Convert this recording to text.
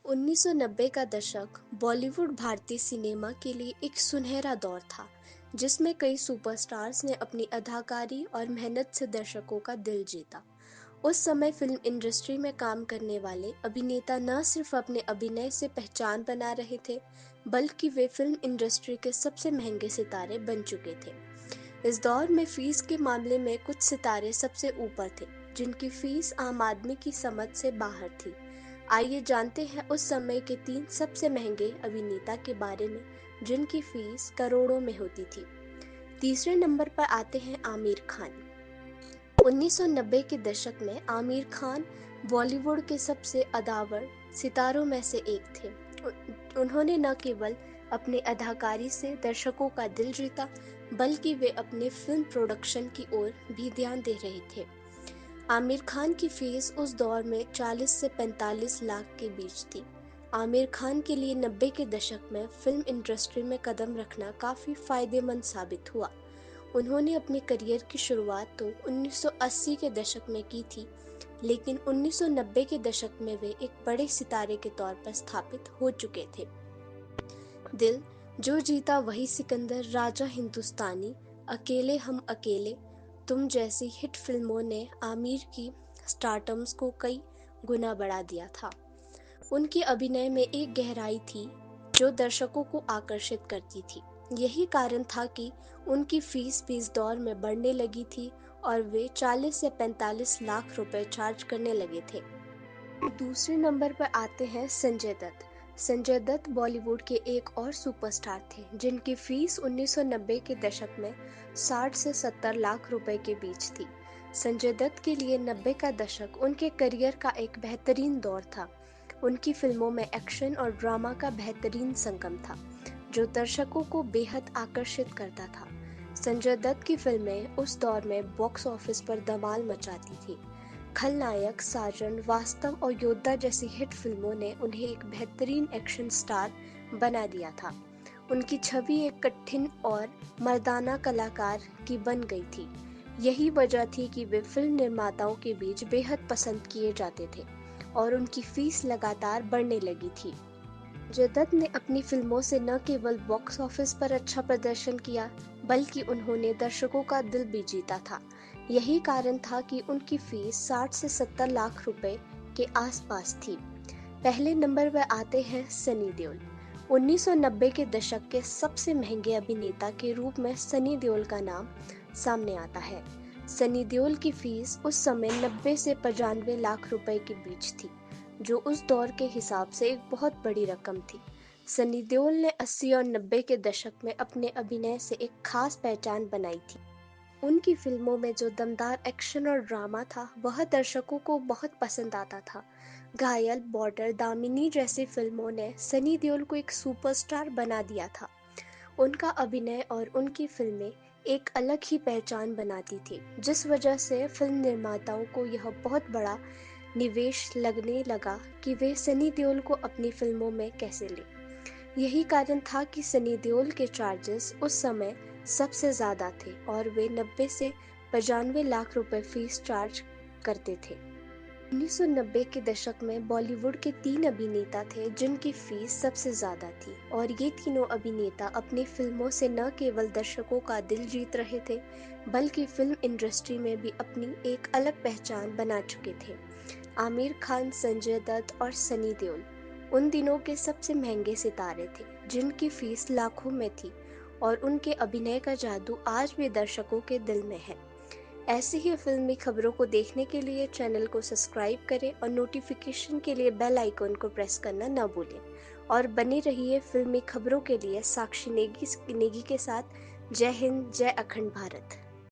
1990 का दशक बॉलीवुड भारतीय सिनेमा के लिए एक सुनहरा दौर था, जिसमें कई सुपरस्टार्स ने अपनी अदाकारी और मेहनत से दर्शकों का दिल जीता। उस समय फिल्म इंडस्ट्री में काम करने वाले अभिनेता न सिर्फ अपने अभिनय से पहचान बना रहे थे, बल्कि वे फिल्म इंडस्ट्री के सबसे महंगे सितारे बन चुके थे। इस दौर में फीस के मामले में कुछ सितारे सबसे ऊपर थे, जिनकी फीस आम आदमी की समझ से बाहर थी। आइए जानते हैं उस समय के 3 सबसे महंगे अभिनेता के बारे में, जिनकी फीस करोड़ों में होती थी। तीसरे नंबर पर आते हैं आमिर खान। 1990 के दशक में आमिर खान बॉलीवुड के सबसे अदावर सितारों में से एक थे। उन्होंने न केवल अपनी अदाकारी से दर्शकों का दिल जीता, बल्कि वे अपने फिल्म प्रोडक्शन की ओर भी ध्यान दे रहे थे। आमिर खान की फीस उस दौर में 40 से 45 लाख के बीच थी। आमिर खान के लिए 90 के दशक में फिल्म इंडस्ट्री में कदम रखना काफ़ी फायदेमंद साबित हुआ। उन्होंने अपने करियर की शुरुआत तो 1980 के दशक में की थी, लेकिन 1990 के दशक में वे एक बड़े सितारे के तौर पर स्थापित हो चुके थे। दिल जो जीता वही सिकंदर, राजा हिंदुस्तानी, अकेले हम अकेले, तुम जैसी हिट फिल्मों ने आमिर की स्टारडम्स को कई गुना बढ़ा दिया था। उनके अभिनय में एक गहराई थी जो दर्शकों को आकर्षित करती थी। यही कारण था कि उनकी फीस भी इस दौर में बढ़ने लगी थी और वे 40 से 45 लाख रुपए चार्ज करने लगे थे। दूसरे नंबर पर आते हैं संजय दत्त। संजय दत्त बॉलीवुड के एक और सुपरस्टार थे, जिनकी फीस 1990 के दशक में 60 से 70 लाख रुपए के बीच थी। संजय दत्त के लिए 90 का दशक उनके करियर का एक बेहतरीन दौर था। उनकी फिल्मों में एक्शन और ड्रामा का बेहतरीन संगम था, जो दर्शकों को बेहद आकर्षित करता था। संजय दत्त की फिल्में उस दौर में बॉक्स ऑफिस पर धमाल मचाती थी। खलनायक, साजन, वास्तव और योद्धा जैसी हिट फिल्मों ने उन्हें एक बेहतरीन एक्शन स्टार बना दिया था। उनकी छवि एक कठिन और मर्दाना कलाकार की बन गई थी। यही वजह थी कि वे फिल्म निर्माताओं के बीच बेहद पसंद किए जाते थे और उनकी फीस लगातार बढ़ने लगी थी। संजय दत्त ने अपनी फिल्मों से न केवल बॉक्स ऑफिस पर अच्छा प्रदर्शन किया, बल्कि उन्होंने दर्शकों का दिल भी जीता था। यही कारण था कि उनकी फीस 60 से 70 लाख रुपए के आसपास थी। पहले नंबर पर आते हैं सनी देओल। 1990 के दशक के सबसे महंगे अभिनेता के रूप में सनी देओल का नाम सामने आता है। सनी देओल की फीस उस समय 90 से 95 लाख रुपए के बीच थी, जो उस दौर के हिसाब से एक बहुत बड़ी रकम थी। सनी देओल ने 80 और 90 के दशक में अपने अभिनय से एक खास पहचान बनाई थी। उनकी फिल्मों में जो दमदार एक्शन और ड्रामा था, वह दर्शकों को बहुत पसंद आता था। घायल, बॉर्डर, दामिनी जैसी फिल्मों ने सनी देओल को एक सुपरस्टार बना दिया था। उनका अभिनय और उनकी फिल्में एक अलग ही पहचान बनाती थी, जिस वजह से फिल्म निर्माताओं को यह बहुत बड़ा निवेश लगने लगा कि वे सनी देओल को अपनी फिल्मों में कैसे लें। यही कारण था कि सनी देओल के चार्जेस उस समय सबसे ज़्यादा थे और वे 90 से 95 लाख रुपए फीस चार्ज करते थे। 1990 के दशक में बॉलीवुड के 3 अभिनेता थे जिनकी फीस सबसे ज़्यादा थी, और ये तीनों अभिनेता अपनी फिल्मों से न केवल दर्शकों का दिल जीत रहे थे, बल्कि फिल्म इंडस्ट्री में भी अपनी एक अलग पहचान बना चुके थे। आमिर खान, संजय दत्त और सनी देओल उन दिनों के सबसे महंगे सितारे थे, जिनकी फीस लाखों में थी, और उनके अभिनय का जादू आज भी दर्शकों के दिल में है। ऐसी ही फिल्मी खबरों को देखने के लिए चैनल को सब्सक्राइब करें और नोटिफिकेशन के लिए बेल आइकन को प्रेस करना न भूलें। और बने रहिए फिल्मी खबरों के लिए साक्षी नेगी के साथ। जय हिंद, जय अखंड भारत।